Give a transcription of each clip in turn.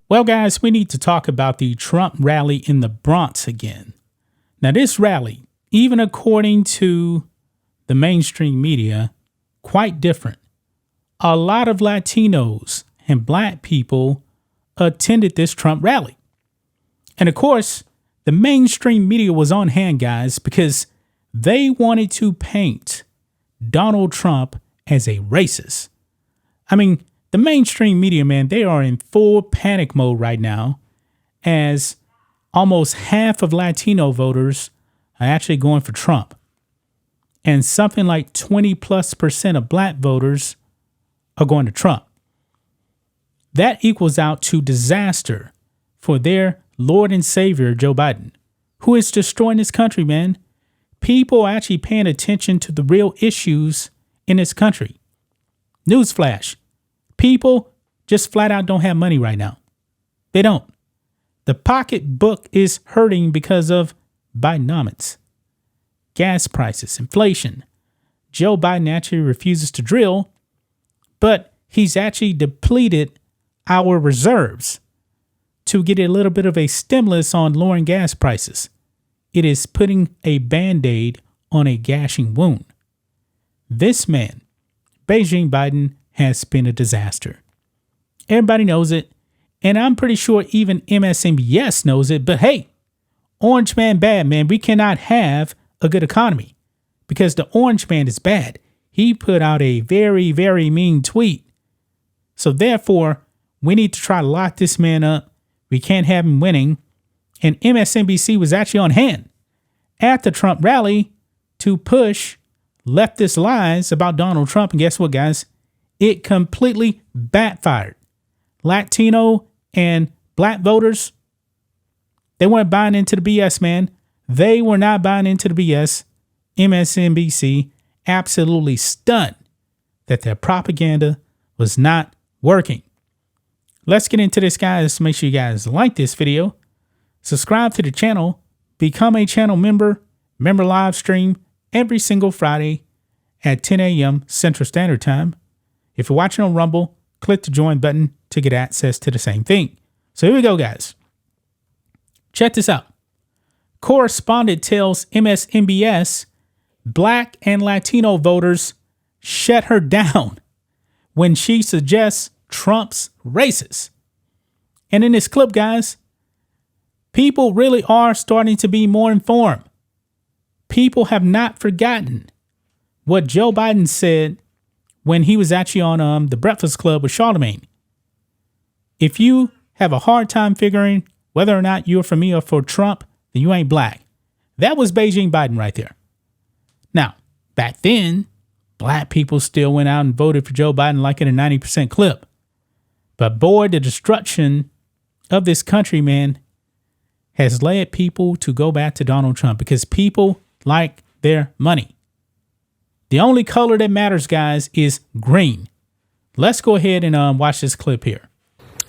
Well, guys, we need to talk about the Trump rally in the Bronx again. Now, this rally, even according to the mainstream media, quite different. A lot of Latinos and Black people attended this Trump rally. And of course, the mainstream media was on hand, guys, because they wanted to paint Donald Trump as a racist. I mean, the mainstream media, man, they are in full panic mode right now, as almost half of Latino voters are actually going for Trump. And something like 20+% of Black voters are going to Trump. That equals out to disaster for their Lord and Savior, Joe Biden, who is destroying this country, man. People are actually paying attention to the real issues in this country. Newsflash. People just flat out don't have money right now. They don't. The pocketbook is hurting because of Bidenomics. Gas prices, inflation. Joe Biden actually refuses to drill, but he's actually depleted our reserves to get a little bit of a stimulus on lowering gas prices. It is putting a Band-Aid on a gashing wound. This man, Beijing Biden, has been a disaster. Everybody knows it, and I'm pretty sure even MSNBC knows it, but hey, orange man bad, man. We cannot have a good economy because the orange man is bad. He put out a very, very mean tweet. So therefore, we need to try to lock this man up. We can't have him winning. And MSNBC was actually on hand at the Trump rally to push leftist lies about Donald Trump. And guess what, guys? It completely backfired. Latino and Black voters, they weren't buying into the BS, man. They were not buying into the BS. MSNBC absolutely stunned that their propaganda was not working. Let's get into this, guys. Make sure you guys like this video. Subscribe to the channel. Become a channel member. Member live stream every single Friday at 10 a.m. Central Standard Time. If you're watching on Rumble, click the join button to get access to the same thing. So here we go, guys. Check this out. Correspondent tells MSNBC Black and Latino voters shut her down when she suggests Trump's racist. And in this clip, guys, people really are starting to be more informed. People have not forgotten what Joe Biden said when he was actually on the Breakfast Club with Charlemagne. If you have a hard time figuring whether or not you're for me or for Trump, then you ain't Black. That was Beijing Biden right there. Now, back then, Black people still went out and voted for Joe Biden like in a 90% clip. But boy, the destruction of this country, man, has led people to go back to Donald Trump because people like their money. The only color that matters, guys, is green. Let's go ahead and watch this clip here.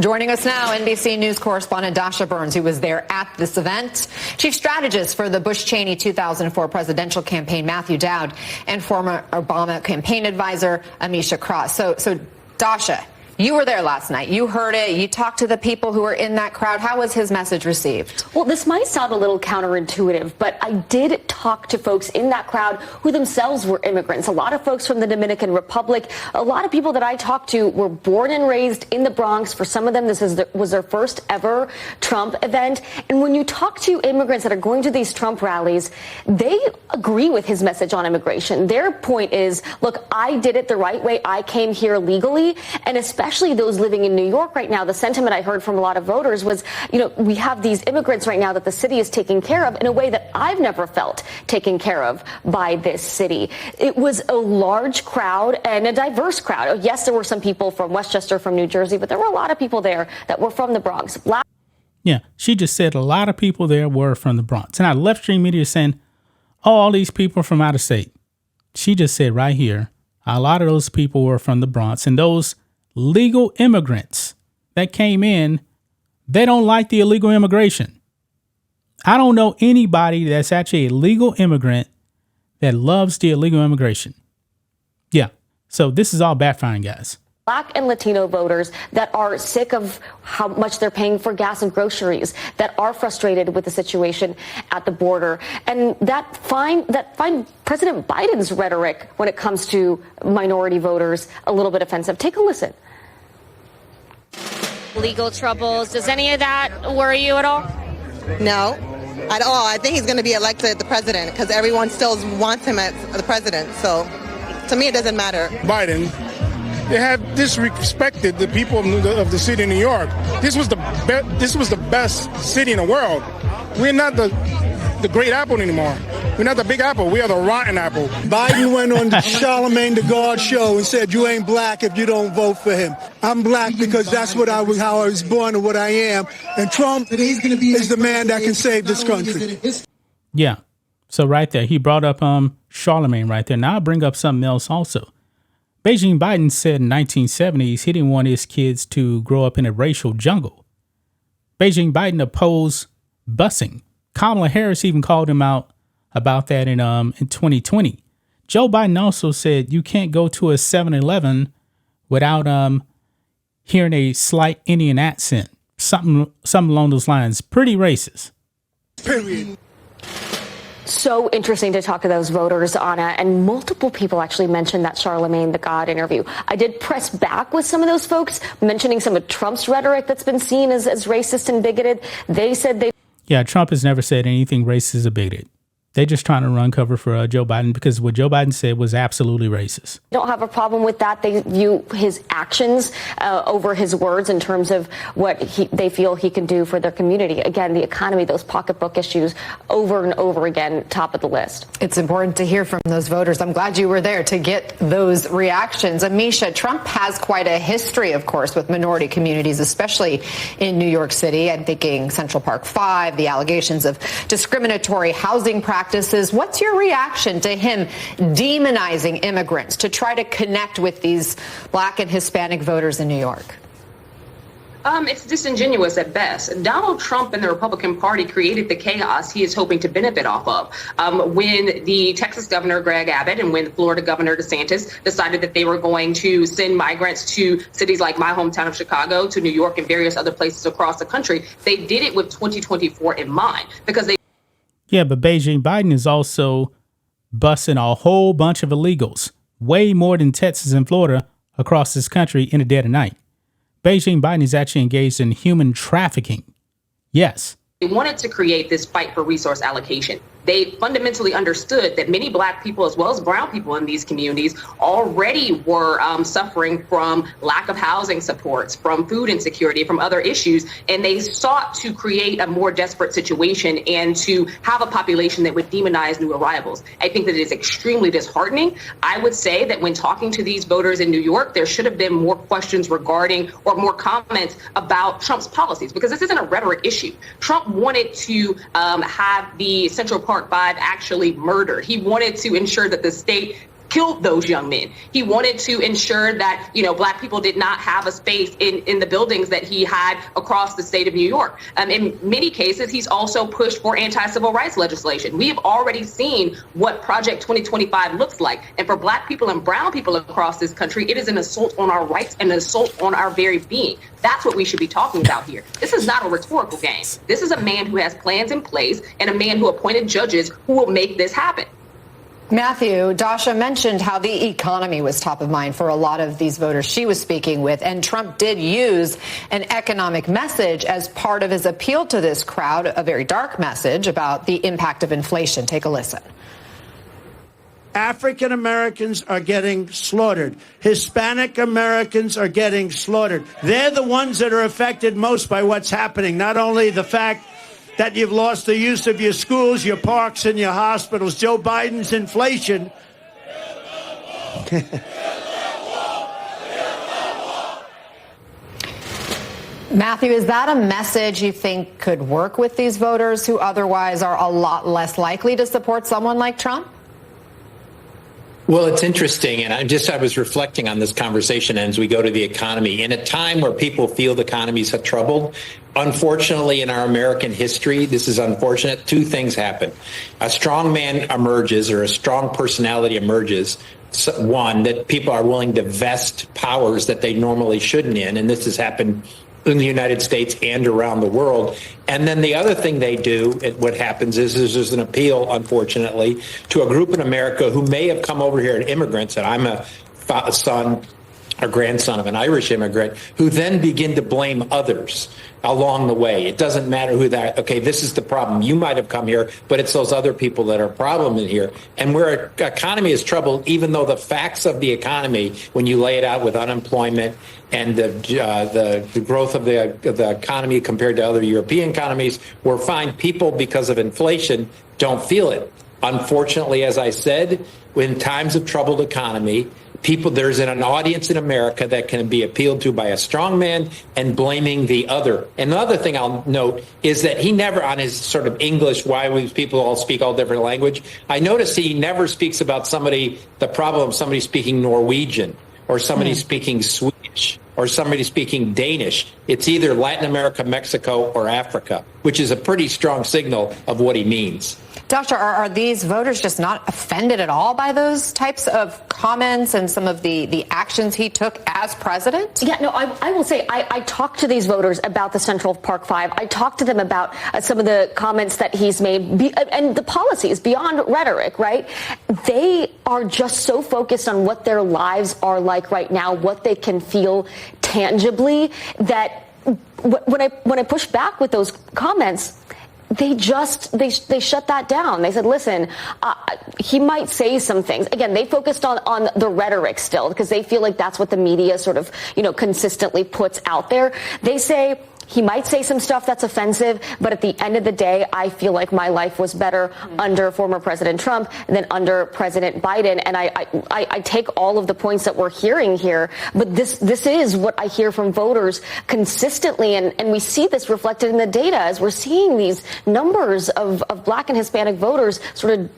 Joining us now, NBC News correspondent Dasha Burns, who was there at this event. Chief strategist for the Bush-Cheney 2004 presidential campaign, Matthew Dowd, and former Obama campaign advisor, Amisha Cross. So Dasha, you were there last night. You heard it. You talked to the people who were in that crowd. How was his message received? Well, this might sound a little counterintuitive, but I did talk to folks in that crowd who themselves were immigrants. A lot of folks from the Dominican Republic. A lot of people that I talked to were born and raised in the Bronx. For some of them, this was their first ever Trump event. And when you talk to immigrants that are going to these Trump rallies, they agree with his message on immigration. Their point is, look, I did it the right way. I came here legally, and especially those living in New York right now, the sentiment I heard from a lot of voters was, we have these immigrants right now that the city is taking care of in a way that I've never felt taken care of by this city. It was a large crowd and a diverse crowd. Yes, there were some people from Westchester, from New Jersey, but there were a lot of people there that were from the Bronx. Yeah, she just said a lot of people there were from the Bronx. And our left stream media is saying, all these people from out of state. She just said right here, a lot of those people were from the Bronx, and those legal immigrants that came in, they don't like the illegal immigration. I don't know anybody that's actually a legal immigrant that loves the illegal immigration. Yeah. So this is all backfiring, guys. Black and Latino voters that are sick of how much they're paying for gas and groceries, that are frustrated with the situation at the border, and that find President Biden's rhetoric when it comes to minority voters a little bit offensive. Take a listen. Legal troubles. Does any of that worry you at all? No, at all. I think he's going to be elected the president because everyone still wants him as the president. So to me, it doesn't matter. Biden, they have disrespected the people of the city of New York. This was the best city in the world. We're not the great apple anymore. We're not the big apple. We are the rotten apple. Biden went on the Charlemagne the God show and said, "You ain't black if you don't vote for him." I'm black because that's how I was born and what I am. And Trump is the man that can save this country. Yeah. So right there, he brought up Charlemagne right there. Now I'll bring up something else also. Beijing Biden said in the 1970s he didn't want his kids to grow up in a racial jungle. Beijing Biden opposed busing. Kamala Harris even called him out about that in 2020. Joe Biden also said you can't go to a 7-Eleven without hearing a slight Indian accent. Something along those lines. Pretty racist. Period. So interesting to talk to those voters, Anna, and multiple people actually mentioned that Charlemagne the God interview. I did press back with some of those folks, mentioning some of Trump's rhetoric that's been seen as racist and bigoted. They said they... Yeah, Trump has never said anything racist or bigoted. They're just trying to run cover for Joe Biden because what Joe Biden said was absolutely racist. Don't have a problem with that. They view his actions over his words in terms of what they feel he can do for their community. Again, the economy, those pocketbook issues over and over again, top of the list. It's important to hear from those voters. I'm glad you were there to get those reactions. Amisha, Trump has quite a history, of course, with minority communities, especially in New York City. I'm thinking Central Park 5, the allegations of discriminatory housing practices. What's your reaction to him demonizing immigrants to try to connect with these Black and Hispanic voters in New York? It's disingenuous at best. Donald Trump and the Republican Party created the chaos he is hoping to benefit off of. When the Texas Governor Greg Abbott and when Florida Governor DeSantis decided that they were going to send migrants to cities like my hometown of Chicago, to New York and various other places across the country, they did it with 2024 in mind because they... Yeah, but Beijing Biden is also busing a whole bunch of illegals, way more than Texas and Florida, across this country in the dead of night. Beijing Biden is actually engaged in human trafficking. Yes. They wanted to create this fight for resource allocation. They fundamentally understood that many Black people, as well as brown people in these communities, already were suffering from lack of housing supports, from food insecurity, from other issues. And they sought to create a more desperate situation and to have a population that would demonize new arrivals. I think that it is extremely disheartening. I would say that when talking to these voters in New York, there should have been more questions regarding or more comments about Trump's policies, because this isn't a rhetoric issue. Trump wanted to have the Central Park 5 actually murdered. He wanted to ensure that the state killed those young men. He wanted to ensure that, Black people did not have a space in the buildings that he had across the state of New York. In many cases, he's also pushed for anti-civil rights legislation. We have already seen what Project 2025 looks like. And for Black people and brown people across this country, it is an assault on our rights and an assault on our very being. That's what we should be talking about here. This is not a rhetorical game. This is a man who has plans in place and a man who appointed judges who will make this happen. Matthew, Dasha mentioned how the economy was top of mind for a lot of these voters she was speaking with, and Trump did use an economic message as part of his appeal to this crowd, a very dark message about the impact of inflation. Take a listen. African Americans are getting slaughtered. Hispanic Americans are getting slaughtered. They're the ones that are affected most by what's happening. Not only the fact that you've lost the use of your schools, your parks, and your hospitals. Joe Biden's inflation. Matthew, is that a message you think could work with these voters who otherwise are a lot less likely to support someone like Trump? Well, it's interesting, and I was reflecting on this conversation as we go to the economy. In a time where people feel the economy's troubled, unfortunately, in our American history, this is unfortunate, two things happen. A strong man emerges, or a strong personality emerges, one, that people are willing to vest powers that they normally shouldn't in. And this has happened in the United States and around the world. And then the other thing they do, what happens is there's an appeal, unfortunately, to a group in America who may have come over here as immigrants, and I'm a son or grandson of an Irish immigrant, who then begin to blame others along the way. It doesn't matter who that, okay, this is the problem. You might have come here, but it's those other people that are a problem in here. And where our economy is troubled, even though the facts of the economy, when you lay it out with unemployment and the growth of the economy compared to other European economies, we're fine. People, because of inflation, don't feel it. Unfortunately, as I said, in times of troubled economy, there's an audience in America that can be appealed to by a strong man and blaming the other. And the other thing I'll note is that he never, on his sort of English, why we people all speak all different language, I notice he never speaks about the problem of somebody speaking Norwegian or somebody speaking Swedish or somebody speaking Danish. It's either Latin America, Mexico, or Africa, which is a pretty strong signal of what he means. Doctor, are these voters just not offended at all by those types of comments and some of the actions he took as president? Yeah, no, I will say I talked to these voters about the Central Park Five. I talked to them about some of the comments that he's made and the policies beyond rhetoric, right? They are just so focused on what their lives are like right now, what they can feel tangibly, that when I push back with those comments, they shut that down. They said, listen, he might say some things. Again, they focused on the rhetoric still because they feel like that's what the media sort of, consistently puts out there. They say he might say some stuff that's offensive, but at the end of the day, I feel like my life was better under former President Trump than under President Biden. And I take all of the points that we're hearing here, but this is what I hear from voters consistently. And we see this reflected in the data as we're seeing these numbers of Black and Hispanic voters sort of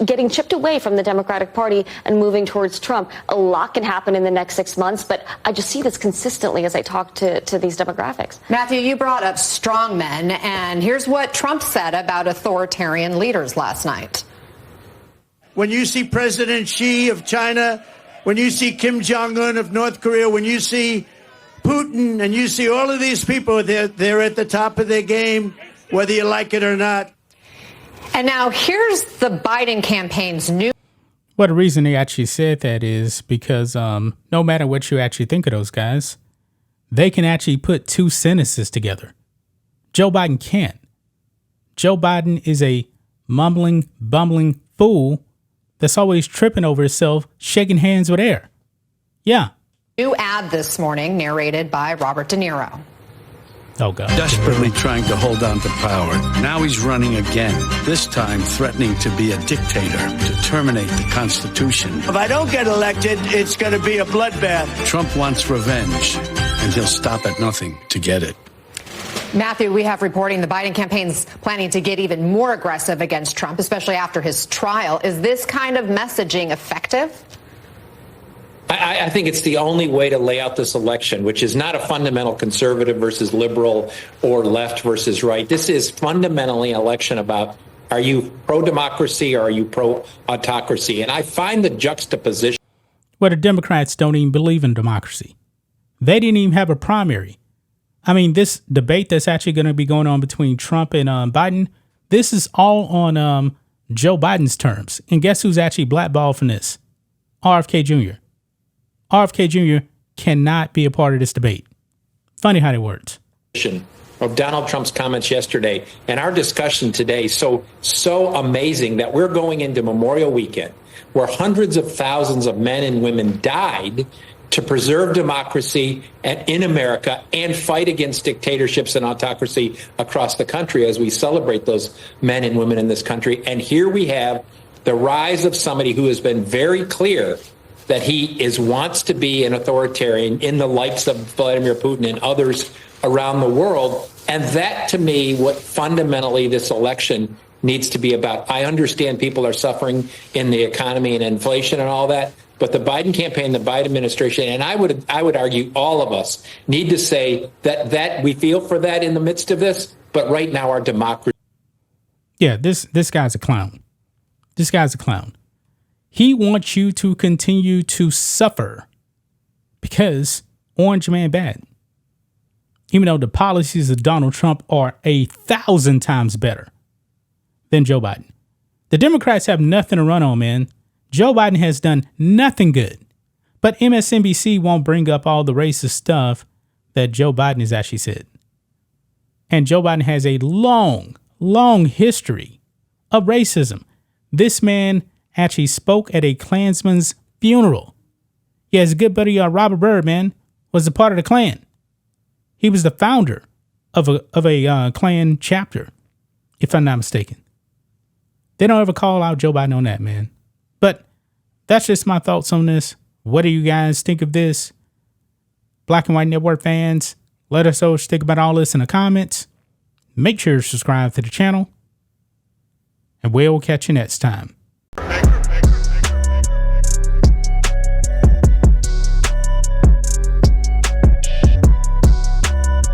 getting chipped away from the Democratic Party and moving towards Trump. A lot can happen in the next 6 months, but I just see this consistently as I talk to these demographics. Matthew, you brought up strong men, and here's what Trump said about authoritarian leaders last night. When you see President Xi of China, when you see Kim Jong-un of North Korea, when you see Putin, and you see all of these people, they're at the top of their game, whether you like it or not. And now here's the Biden campaign's new. Well, the reason they actually said that is because no matter what you actually think of those guys, they can actually put two sentences together. Joe Biden can't. Joe Biden is a mumbling, bumbling fool that's always tripping over himself, shaking hands with air. Yeah. New ad this morning narrated by Robert De Niro. Oh, God. Desperately trying to hold on to power. Now he's running again, this time threatening to be a dictator, to terminate the Constitution. If I don't get elected, it's going to be a bloodbath. Trump wants revenge, and he'll stop at nothing to get it. Matthew, we have reporting the Biden campaign's planning to get even more aggressive against Trump, especially after his trial. Is this kind of messaging effective? I think it's the only way to lay out this election, which is not a fundamental conservative versus liberal or left versus right. This is fundamentally an election about, are you pro-democracy or are you pro-autocracy? And I find the juxtaposition. Well, the Democrats don't even believe in democracy. They didn't even have a primary. I mean, this debate that's actually going to be going on between Trump and Biden, this is all on Joe Biden's terms. And guess who's actually blackballed from this? RFK Jr. RFK Jr. cannot be a part of this debate. Funny how it works. Of Donald Trump's comments yesterday and our discussion today, so amazing that we're going into Memorial Weekend where hundreds of thousands of men and women died to preserve democracy in America and fight against dictatorships and autocracy across the country as we celebrate those men and women in this country. And here we have the rise of somebody who has been very clear that he wants to be an authoritarian in the likes of Vladimir Putin and others around the world. And that, to me, what fundamentally this election needs to be about. I understand people are suffering in the economy and inflation and all that, but the Biden campaign, the Biden administration, and I would argue all of us need to say that we feel for that in the midst of this, but right now our democracy. Yeah, this guy's a clown. This guy's a clown. He wants you to continue to suffer because orange man bad. Even though the policies of Donald Trump are 1,000 times better than Joe Biden. The Democrats have nothing to run on, man. Joe Biden has done nothing good. But MSNBC won't bring up all the racist stuff that Joe Biden has actually said. And Joe Biden has a long, long history of racism. This man actually spoke at a Klansman's funeral. Yeah, his good buddy Robert Byrd, man, was a part of the Klan. He was the founder of a Klan chapter, if I'm not mistaken. They don't ever call out Joe Biden on that, man. But that's just my thoughts on this. What do you guys think of this? Black and White Network fans, let us know what you think about all this in the comments. Make sure to subscribe to the channel. And we'll catch you next time.